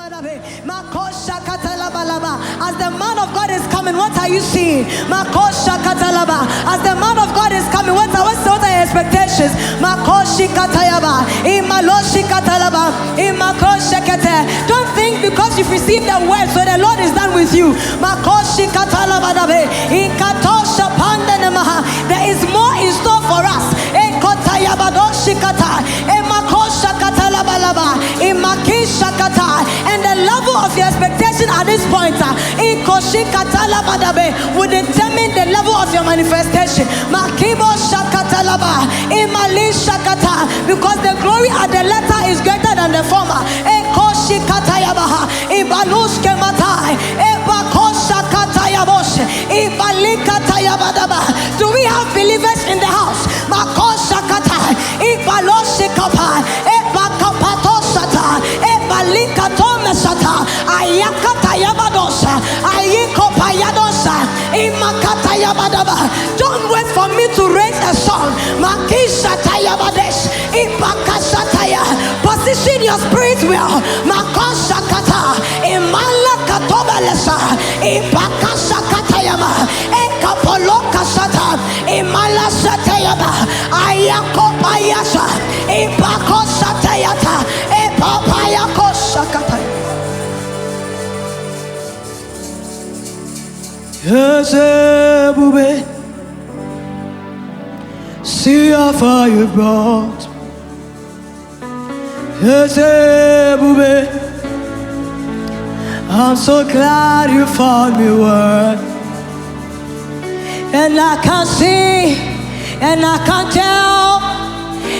As the man of God is coming, what are you seeing? As the man of God is coming, what are your expectations? Don't think because you've received the word, so the Lord is done with you. There is more in store for us. And the level of your expectation at this point will determine the level of your manifestation. Because the glory at the latter is greater than the former. Do we have believers in the house? Don't wait for me to raise a song. Position your spirit well. See how far you've brought. I'm so glad you found me worth. And I can see, and I can tell,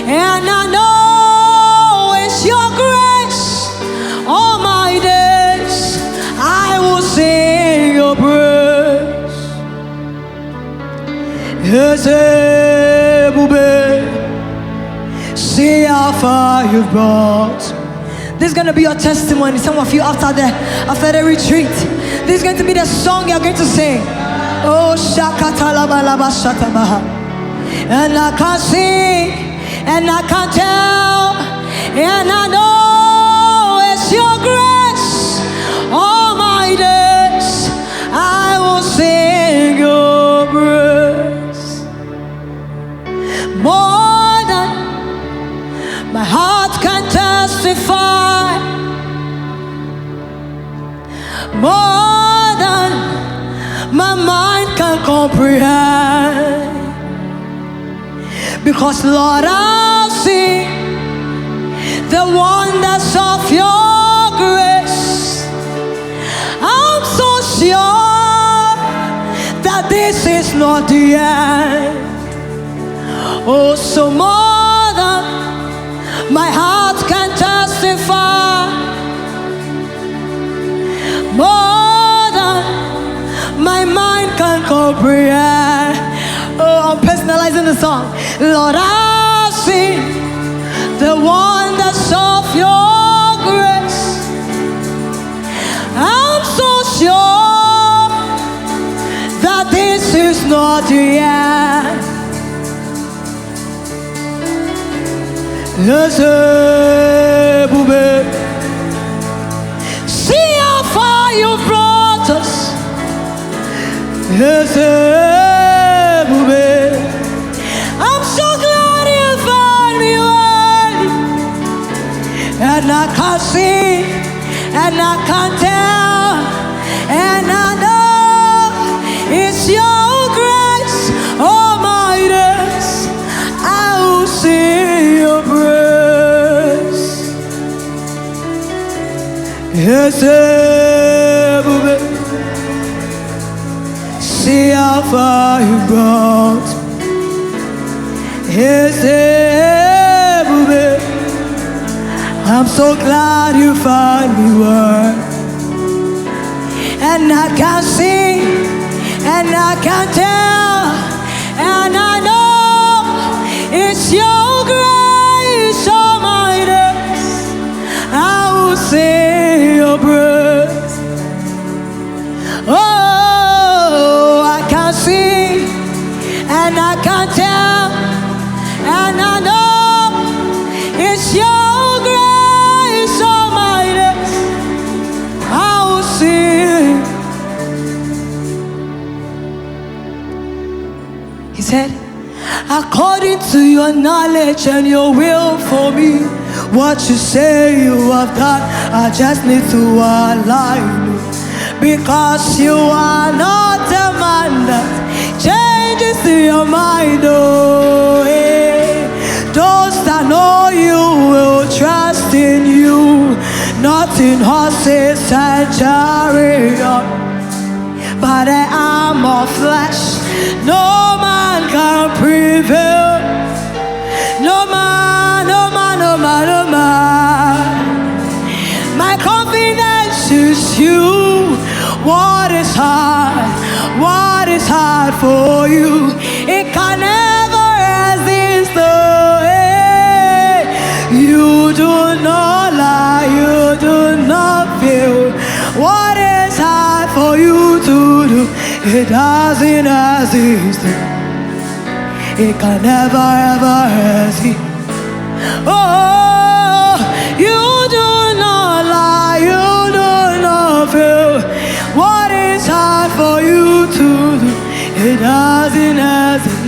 and I know it's your grace. All my days I will sing your praise. See how far you've brought. This is going to be your testimony. Some of you after the retreat, this is going to be the song you're going to sing. Oh, Shakatalabalaba Shatabaha. And I can see, and I can tell, and I know it's your grace. All my days I will sing your praise. More than my heart can testify, more than my mind can comprehend. Because Lord, I'll see the wonders of your grace. I'm so sure that this is not the end. Oh, so more than my heart can testify, more than my mind can comprehend. Oh, I'm personalizing the song. Lord, I see the wonders of your grace. I'm so sure that this is not the end. See how far you brought us. I'm so glad you found me worthy. And I can see, and I can tell, and I know it's your grace. All my days I will sing your praise. See how far you brought. I'm so glad you found me worth. And I can see, and I can tell, and I know it's your grace. All my days I will sing your praise. Oh, I can see, and I can tell, and I know it's your grace. All my days according to your knowledge and your will for me. What you say you have done, I just need to align you. Because you are not a man that changes your mind, oh, hey. Those that know you will trust in you, not in horses and chariots, but the arm of flesh. No man can prevail. No man, no man, no man, no man. My confidence is you. What is hard? What is hard for you? It can never resist. You do not lie. You do not fail. What is hard for you to do? It doesn't exist. It can never ever resist. Oh, you do not lie. You do not fail. What is hard for you to do? It doesn't exist.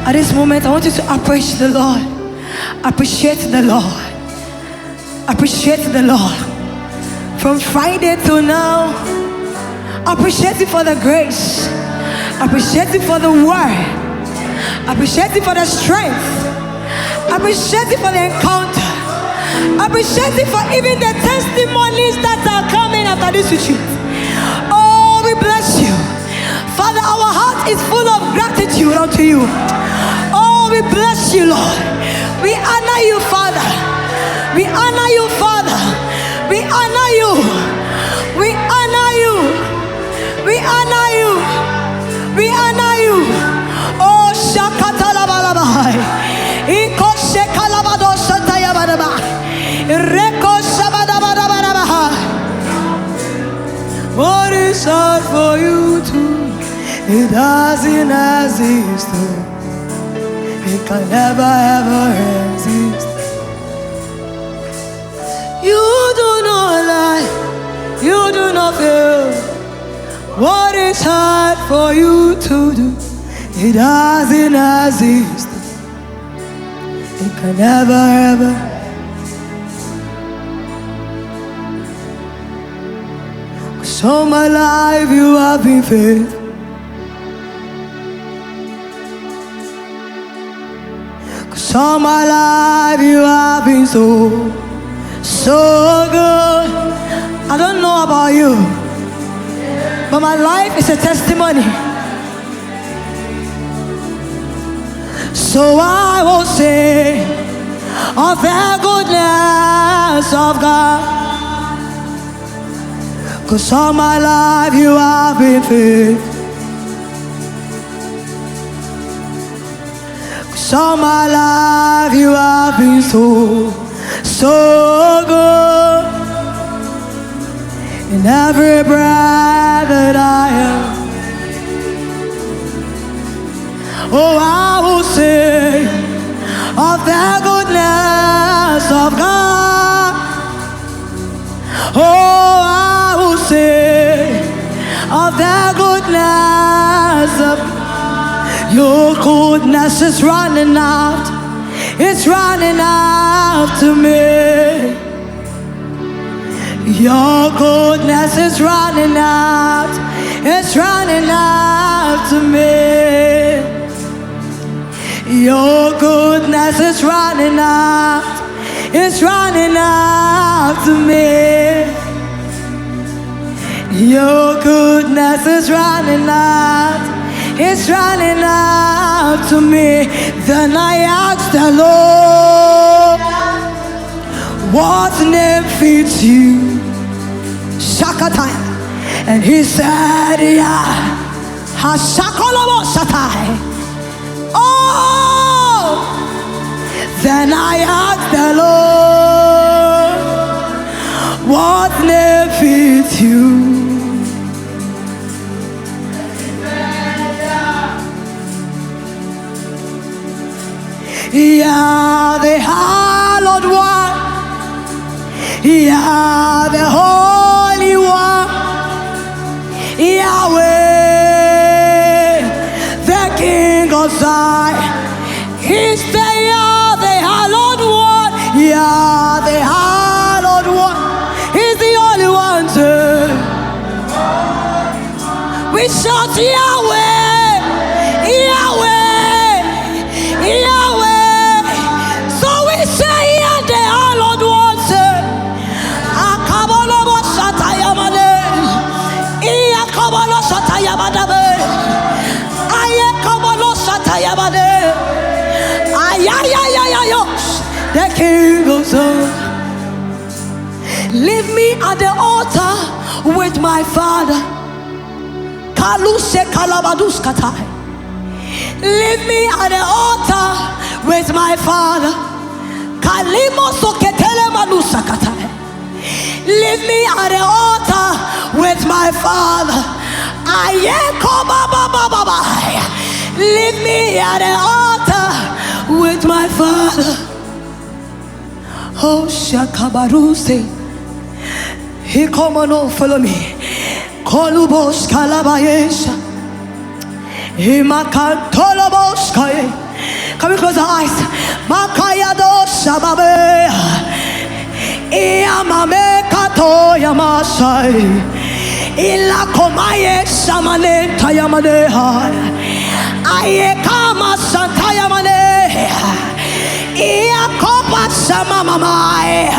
At this moment, I want you to appreciate the Lord. Appreciate the Lord. Appreciate the Lord. From Friday till now, appreciate Him for the grace. Appreciate Him for the word. Appreciate Him for the strength. Appreciate Him for the encounter. Appreciate Him for even the testimonies that are coming after this retreat. Oh, we bless you. Father, our heart is full of gratitude unto you. Oh, we bless you, Lord. We honor you, Father. We honor you, Father. We honor you. We honor you. We honor you. We honor you. Oh, Shakatalabalabai. Iko Shekalabado Shatayabadaba. Reko Shabadabadabadabaha. What is hard for you to? It doesn't exist. It can never ever exist. You do not lie. You do not fail. What is hard for you to do? It doesn't exist. It can never ever. Cause all my life you have been faithful. Cause all my life you have been so good. I don't know about you, but my life is a testimony. So I will say of the goodness of God. Cause all my life you have been faithful. Cause all my life you have been so good. In every breath that I am, oh, I will sing of the goodness of God. Oh, I will sing of the goodness of God. Your goodness is running out. It's running after me. Your goodness is running out. It's running after me. Your goodness is running out. It's running after me. Your goodness is running out. It's running after me. Then I asked the Lord, what name fits you? Shakataya. And he said, yeah, Hashakolabo Shatai. Oh, then I asked the Lord, what name fits you? Yeah, the hallowed one. Yeah, the holy one. Yahweh. High. He's the hallowed one. Yeah, the hallowed one. He's the only one to. We shout Yahweh, Yahweh, Yahweh. So we say, yeah, the hallowed one to. Akabolo Shatayamane, Iakabolo Shatayamadabe, Ayakabolo Shatayamane. The king goes on. Leave me at the altar with my father. Kaluse kalabaduskatai. Leave me at the altar with my father. Kalimo soketele manusakatai. Leave me at the altar with my father. Ayeko baba baba. Leave me at the altar with my father. Oh Shakabaruse. He come on, follow me. Kolubos kalabayesha. He makan tolobos kaye. Come and close our eyes. Makaya dosha babe. Iyamame kato yamasai. Ila komaye samane tayamane hai. Aye kama santaya mane. Ia kopa sama mamae.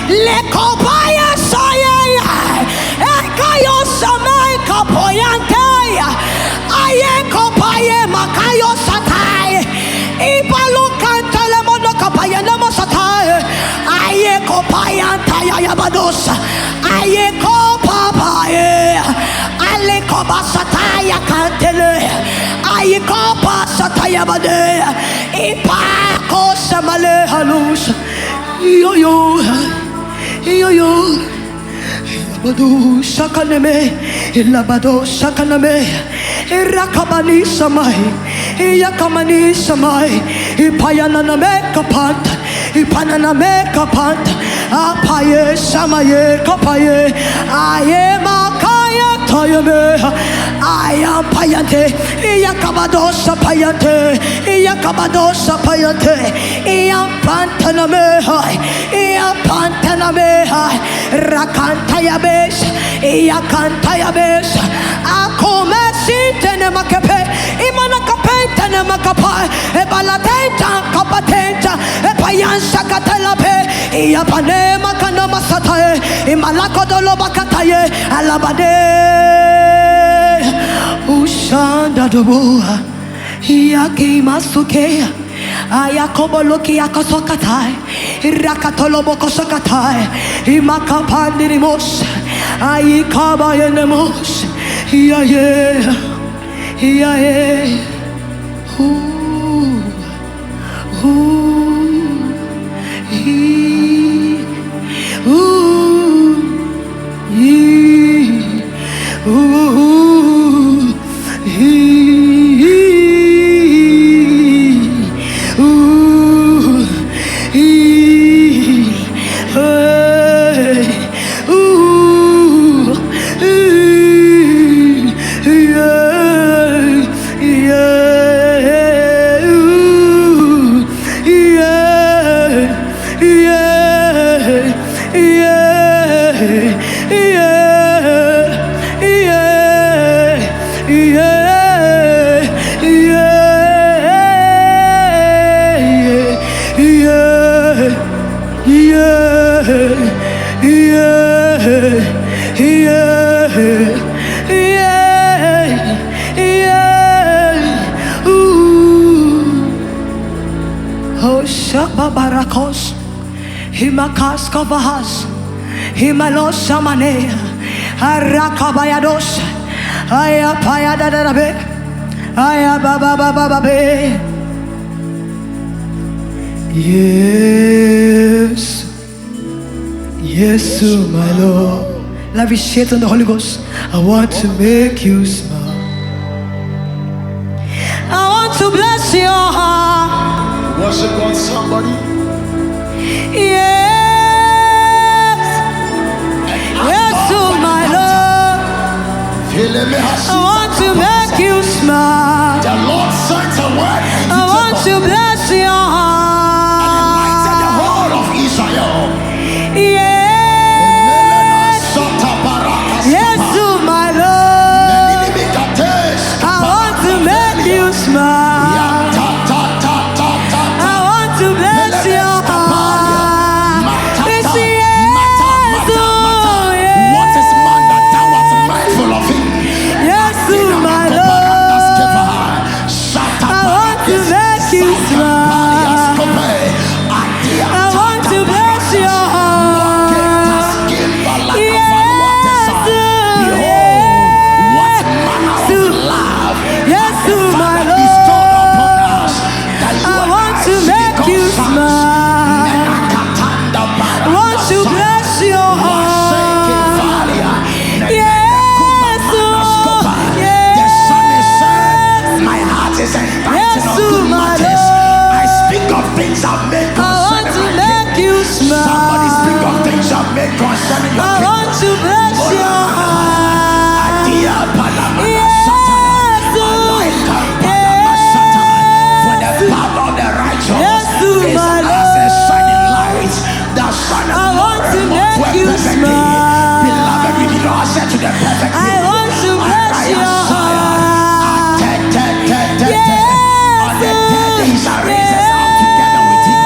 Le kopaya saye. Ekayo samai kapoyante. Aye kopaye makayo satai. Ibalu kantale mono kopaya namo satai. Aye kopaya taya yabadosa. Aye kopapaye. Ale kopa sataya kantele. Aye kopa sataya bade. Ipa kosa male halus. Yo yo. Yo yo. Labado shakaneme. Labado shakaneme. Irakabani samai. Iyakamani samai. Ipayana me kapanta. Ipanana me kapanta. Apaye samaye kapaye. Aye makaya tayame. I am payante. Iyakabadosa payante. Iyakabadosa payante. Iyam pantana me hai. Iyam pantana me hai. Rakantaya bes. Iyakantaya bes. Akome sitene makape. Imana kapentene makapai. Ebalatenta kapatenta. Epayansa katalape. Iyapane makana masatae. Imalakodolo bakataye. Alabade. Ushanda doboa. Iyaki masuke. Ayakoboloki akasokatai. Irakatoloboko sokatai. Imakapandi rimos. Ayikaba yenemos. Iyaye. Iyaye. Barakos, Himakas Kavahas, Himalos Samane, Arakabayados, Ayapayadadabe, Ayababababe. Yes, yes, oh my Lord. Love is shit on the Holy Ghost. I want to make you smile. I want to bless your heart. Worship God, somebody. Yes, yes, oh my Lord. I want to make you smile. The Lord sent a word bless your heart. And enlighten the whole of Israel. Yes, yes, oh my Lord. I want to make you smile. I want to bless your heart. This yes, oh yes. What is man that thou art mindful of him? Yes, oh my Lord. I want to make you smile. I want to bless your heart. Yes, yes, oh my Lord. I want to make you smile. I want to bless your heart. Yes, oh, yes. My heart is inviting Yes, of oh good my matters. Lord. I speak of things I've made I want to concerning my make you kingdom. Somebody speak of smile. things I've made concerning your I kingdom. want to bless your heart. Adia Palamana Yes, Satana. oh, Alaika Palama Satana. For the power of the righteous Yes, oh is my as a shining light that shineth I want more to and more make to a you perfect day. smile. Beloved, we did not ascend to the perfect I day. want to bless your heart. Yes, On the dead days shall raise us up together with him.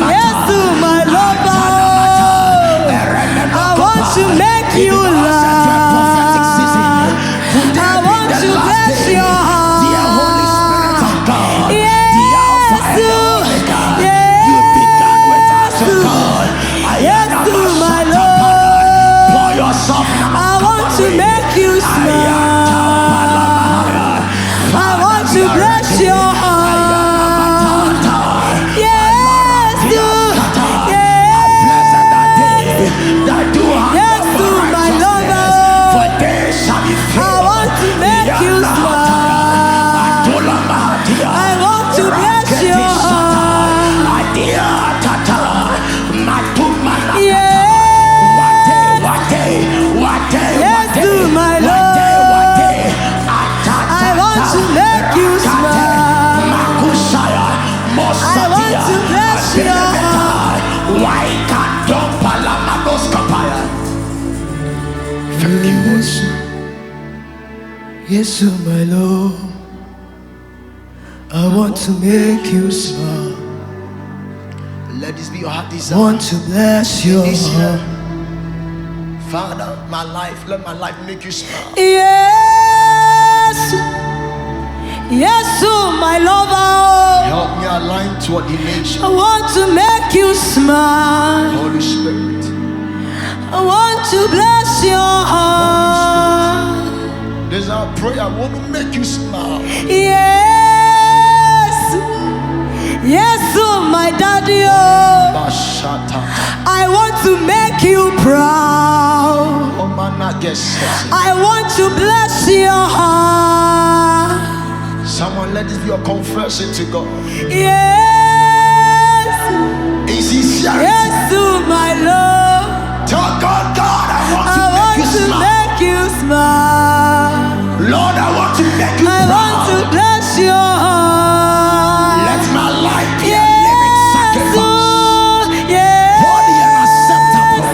yes, oh my lover. I want to make you laugh. I want to bless your heart. Dear Holy Spirit of God, Yes, the Alpha and the Omega, yes, you began with us, O God. yes, oh my Pour Lord. yourself now. I want to make you smile. I want to bless your heart. Yes, oh, yes, yes, oh my lover. I want to make you smile. I want to bless your heart. Yes, oh my Lord. I want to make you smile. I want to bless your heart. Why can't you palamados kapaya? Thank you, Lord. Yes, oh my Lord. I want to make you smile. Let this be your heart I desire. want to bless your This year, heart. Father, my life, let my life make you smile. Yes, yes, oh my lover. Help me align to ordination. I want to make you smile. Holy Spirit, I want to bless your heart. this is our prayer. I want to make you smile. Yes, yes, oh my daddy. Oh, Bashata. I want to make you proud. I want to bless your heart. Someone let this be your confession to God. Yes, Is sincerity. yes, oh my Lord. Tell God, God, I want I to make want you to smile. make you smile. Lord, I want to make you I want to proud. bless your heart. Let my life be a Yes, living sacrifice. oh, yes, Holy and acceptable.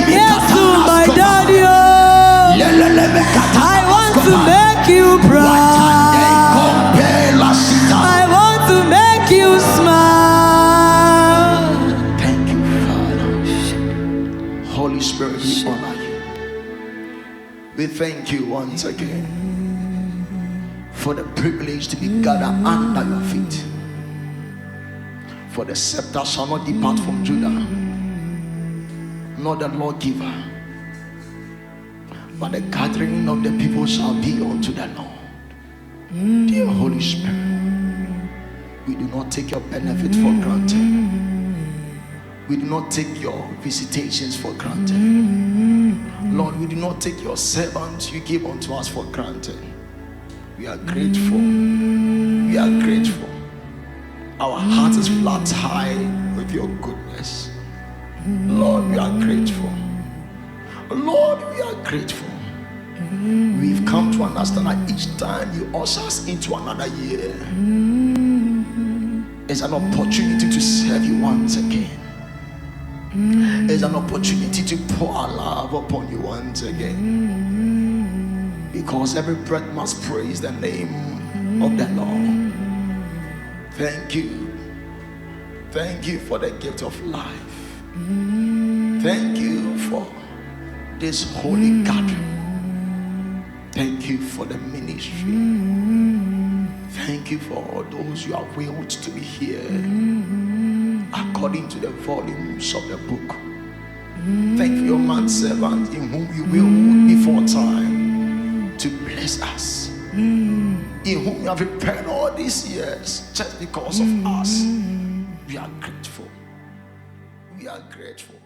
yes, oh my daddy. Oh, I want to make you proud. I want to make you smile. Thank you, Father. Holy Spirit, we honor you. We thank you once again for the privilege to be gathered under your feet. For the scepter shall not depart from Judah, nor the lawgiver, but the gathering of the people shall be unto the Lord. Dear Holy Spirit, we do not take your benefit for granted. We do not take your visitations for granted. Lord, we do not take your servants you give unto us for granted. We are grateful. We are grateful. Our heart is flat high with your goodness. Lord, we are grateful. Lord, we are grateful. We've come to understand that each time you usher us into another year, it's an opportunity to serve you once again. It's an opportunity to pour our love upon you once again. Because every breath must praise the name of the Lord. Thank you. Thank you for the gift of life. Thank you for this holy gathering. Thank you for the ministry. Thank you for all those you have willed to be here according to the volumes of the book. Thank you for your manservant in whom you will before time to bless us, in whom you have prepared all these years just because of us. We are grateful. We are grateful.